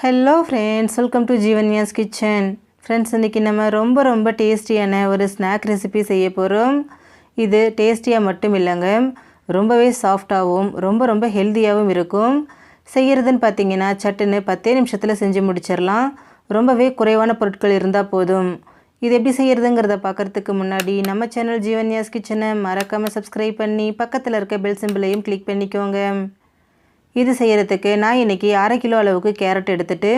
Hello friends, welcome to Jeevanya's kitchen. Friends, இன்றைக்கி நம்ம ரொம்ப டேஸ்டியான ஒரு ஸ்நாக் ரெசிபி செய்ய போகிறோம். இது டேஸ்டியாக மட்டும் இல்லைங்க, ரொம்பவே சாஃப்டாகவும் ரொம்ப ஹெல்த்தியாகவும் இருக்கும். செய்கிறதுன்னு பார்த்தீங்கன்னா சட்டுன்னு 10 நிமிஷத்தில் செஞ்சு முடிச்சிடலாம். ரொம்பவே குறைவான பொருட்கள் இருந்தால் போதும். இது எப்படி செய்கிறதுங்கிறத பார்க்குறதுக்கு முன்னாடி நம்ம சேனல் ஜீவன்யாஸ் கிச்சனை மறக்காமல் சப்ஸ்கிரைப் பண்ணி பக்கத்தில் இருக்க பெல் சிம்பிளையும் கிளிக் பண்ணிக்கோங்க. இது செய்கிறதுக்கு நான் இன்றைக்கி 1/2 கிலோ அளவுக்கு கேரட் எடுத்துகிட்டு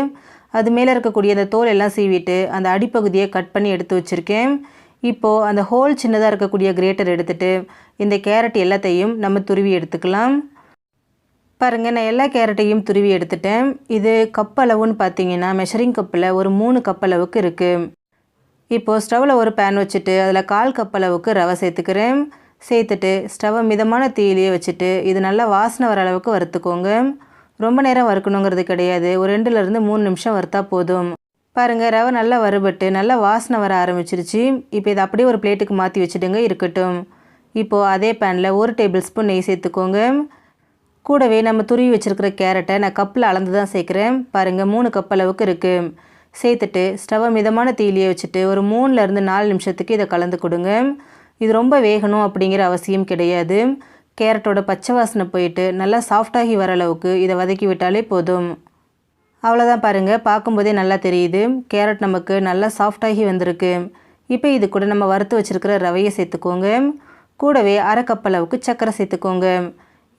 அது மேலே இருக்கக்கூடிய அந்த தோல் எல்லாம் சீவிட்டு அந்த அடிப்பகுதியை கட் பண்ணி எடுத்து வச்சுருக்கேன். இப்போது அந்த ஹோல் சின்னதாக இருக்கக்கூடிய கிரேட்டர் எடுத்துகிட்டு இந்த கேரட் எல்லாத்தையும் நம்ம துருவி எடுத்துக்கலாம். பாருங்கள், நான் எல்லா கேரட்டையும் துருவி எடுத்துட்டேன். இது கப் அளவுன்னு பார்த்தீங்கன்னா மெஷரிங் கப்பில் ஒரு 3 கப் அளவுக்கு இருக்குது. இப்போது ஸ்டவ்வில் ஒரு பேன் வச்சுட்டு அதில் 1/4 கப் அளவுக்கு ரவை சேர்த்துக்கிறேன். சேர்த்துட்டு ஸ்டவ்வை மிதமான தீயிலேயே வச்சுட்டு இது நல்லா வாசனை வர அளவுக்கு வறுத்துக்கோங்க. ரொம்ப நேரம் வறுக்கணுங்கிறது கிடையாது, ஒரு 2லேருந்து 3 நிமிஷம் வறுத்தா போதும். பாருங்கள், ரவை நல்லா வறுபட்டு நல்லா வாசனை வர ஆரம்பிச்சிருச்சு. இப்போ இதை அப்படியே ஒரு பிளேட்டுக்கு மாற்றி வச்சுடுங்க, இருக்கட்டும். இப்போது அதே பேனில் 1 டேபிள் ஸ்பூன் நெய் சேர்த்துக்கோங்க. கூடவே நம்ம துருவி வச்சுருக்கிற கேரட்டை நான் கப்பில் அளந்து தான் சேர்க்குறேன். பாருங்கள், 3 கப் அளவுக்கு இருக்குது. சேர்த்துட்டு ஸ்டவ்வை மிதமான தீயிலேயே வச்சுட்டு ஒரு 3லேருந்து 4 நிமிஷத்துக்கு இதை கலந்து கொடுங்க. இது ரொம்ப வேகணும் அப்படிங்கிற அவசியம் கிடையாது. கேரட்டோட பச்சை வாசனை போயிட்டு நல்லா சாஃப்டாகி வர அளவுக்கு இதை வதக்கி விட்டாலே போதும். அவ்வளோதான். பாருங்கள், பார்க்கும்போதே நல்லா தெரியுது கேரட் நமக்கு நல்லா சாஃப்டாகி வந்திருக்கு. இப்போ இது கூட நம்ம வறுத்து வச்சுருக்கிற ரவையை சேர்த்துக்கோங்க. கூடவே 1/2 கப் அளவுக்கு சர்க்கரை சேர்த்துக்கோங்க.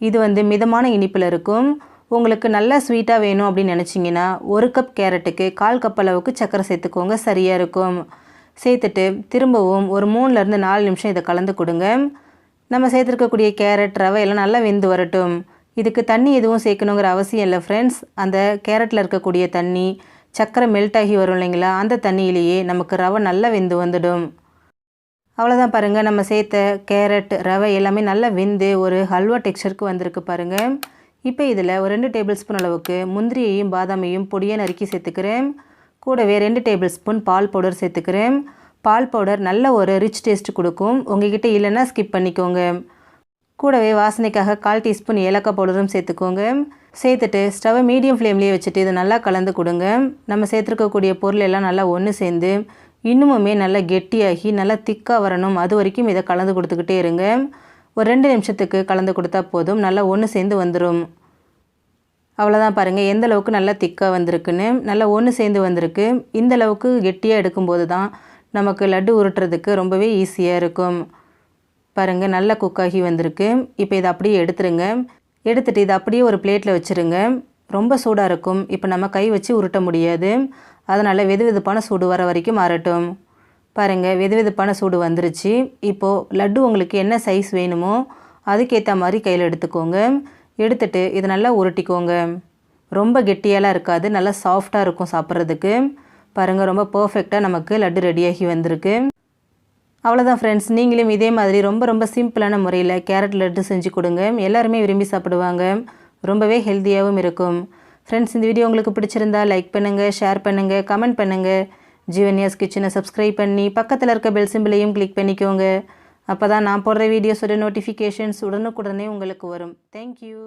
இது மிதமான இனிப்பில் இருக்கும். உங்களுக்கு நல்லா ஸ்வீட்டாக வேணும் அப்படின்னு நினச்சிங்கன்னா 1 கப் கேரட்டுக்கு 1/4 கப் அளவுக்கு சர்க்கரை சேர்த்துக்கோங்க, சரியாக இருக்கும். சேர்த்துட்டு திரும்பவும் ஒரு 3லேருந்து 4 நிமிஷம் இதை கலந்து கொடுங்க. நம்ம சேர்த்துருக்கக்கூடிய கேரட் ரவை எல்லாம் நல்லா வெந்து வரட்டும். இதுக்கு தண்ணி எதுவும் சேர்க்கணுங்கிற அவசியம் இல்லை ஃப்ரெண்ட்ஸ். அந்த கேரட்டில் இருக்கக்கூடிய தண்ணி சர்க்கரை மெல்ட் ஆகி வரும் இல்லைங்களா, அந்த தண்ணியிலேயே நமக்கு ரவை நல்லா வெந்து வந்துடும். அவ்வளோதான். பாருங்கள், நம்ம சேர்த்த கேரட் ரவை எல்லாமே நல்லா வெந்து ஒரு ஹல்வா டெக்ஸ்சருக்கு வந்திருக்கு பாருங்கள். இப்போ இதில் ஒரு 2 டேபிள் ஸ்பூன் அளவுக்கு முந்திரியையும் பாதாமையும் பொடியாக நறுக்கி சேர்த்துக்கிறேன். கூடவே 2 டேபிள் ஸ்பூன் பால் பவுடர் சேர்த்துக்கிறேன். பால் பவுடர் நல்ல ஒரு ரிச் டேஸ்ட் கொடுக்கும். உங்ககிட்ட இல்லைன்னா ஸ்கிப் பண்ணிக்கோங்க. கூடவே வாசனைக்காக 1/4 டீஸ்பூன் ஏலக்காய் பவுடரும் சேர்த்துக்கோங்க. சேர்த்துட்டு ஸ்டவ்வை மீடியம் ஃப்ளேம்லேயே வச்சுட்டு இதை நல்லா கலந்து கொடுங்க. நம்ம சேர்த்துருக்கக்கூடிய பொருள் எல்லாம் நல்லா ஒன்று சேர்ந்து இன்னுமுமே நல்லா கெட்டியாகி நல்லா திக்காக வரணும். அது வரைக்கும் இதை கலந்து கொடுத்துக்கிட்டே இருங்க. ஒரு 2 நிமிஷத்துக்கு கலந்து கொடுத்தா போதும், நல்லா ஒன்று சேர்ந்து வந்துடும். அவ்வளோதான். பாருங்கள், எந்த அளவுக்கு நல்லா திக்காக வந்திருக்குன்னு, நல்லா ஒன்று சேர்ந்து வந்திருக்கு. இந்த அளவுக்கு கெட்டியாக எடுக்கும்போது தான் நமக்கு லட்டு உருட்டுறதுக்கு ரொம்பவே ஈஸியாக இருக்கும். பாருங்கள், நல்லா குக்காகி வந்திருக்கு. இப்போ இதை அப்படியே எடுத்துருங்க. எடுத்துகிட்டு இதை அப்படியே ஒரு பிளேட்டில் வச்சுருங்க. ரொம்ப சூடாக இருக்கும். இப்போ நம்ம கை வச்சு உருட்ட முடியாது, அதனால் வெதுவெதுப்பான சூடு வர வரைக்கும் மாறட்டும். பாருங்கள், வெதுவெதுப்பான சூடு வந்துருச்சு. இப்போது லட்டு உங்களுக்கு என்ன சைஸ் வேணுமோ அதுக்கேற்ற மாதிரி கையில் எடுத்துக்கோங்க. எடுத்துகிட்டு இதை நல்லா உருட்டிக்கோங்க. ரொம்ப கெட்டியெல்லாம் இருக்காது, நல்லா சாஃப்டாக இருக்கும் சாப்பிட்றதுக்கு. பாருங்கள், ரொம்ப பர்ஃபெக்டாக நமக்கு லட்டு ரெடியாகி வந்திருக்கு. அவ்வளோதான் ஃப்ரெண்ட்ஸ், நீங்களும் இதே மாதிரி ரொம்ப சிம்பிளான முறையில் கேரட் லட்டு செஞ்சு கொடுங்க. எல்லாருமே விரும்பி சாப்பிடுவாங்க. ரொம்பவே ஹெல்த்தியாகவும் இருக்கும். ஃப்ரெண்ட்ஸ், இந்த வீடியோ உங்களுக்கு பிடிச்சிருந்தா லைக் பண்ணுங்கள், ஷேர் பண்ணுங்கள், கமெண்ட் பண்ணுங்கள். ஜீவன்யாஸ் கிச்சனை சப்ஸ்கிரைப் பண்ணி பக்கத்தில் இருக்க பெல் சிம்பிளையும் கிளிக் பண்ணிக்கோங்க. அப்போ தான் நான் போடுற வீடியோஸோட நோட்டிஃபிகேஷன்ஸ் உடனுக்குடனே உங்களுக்கு வரும். தேங்க்யூ.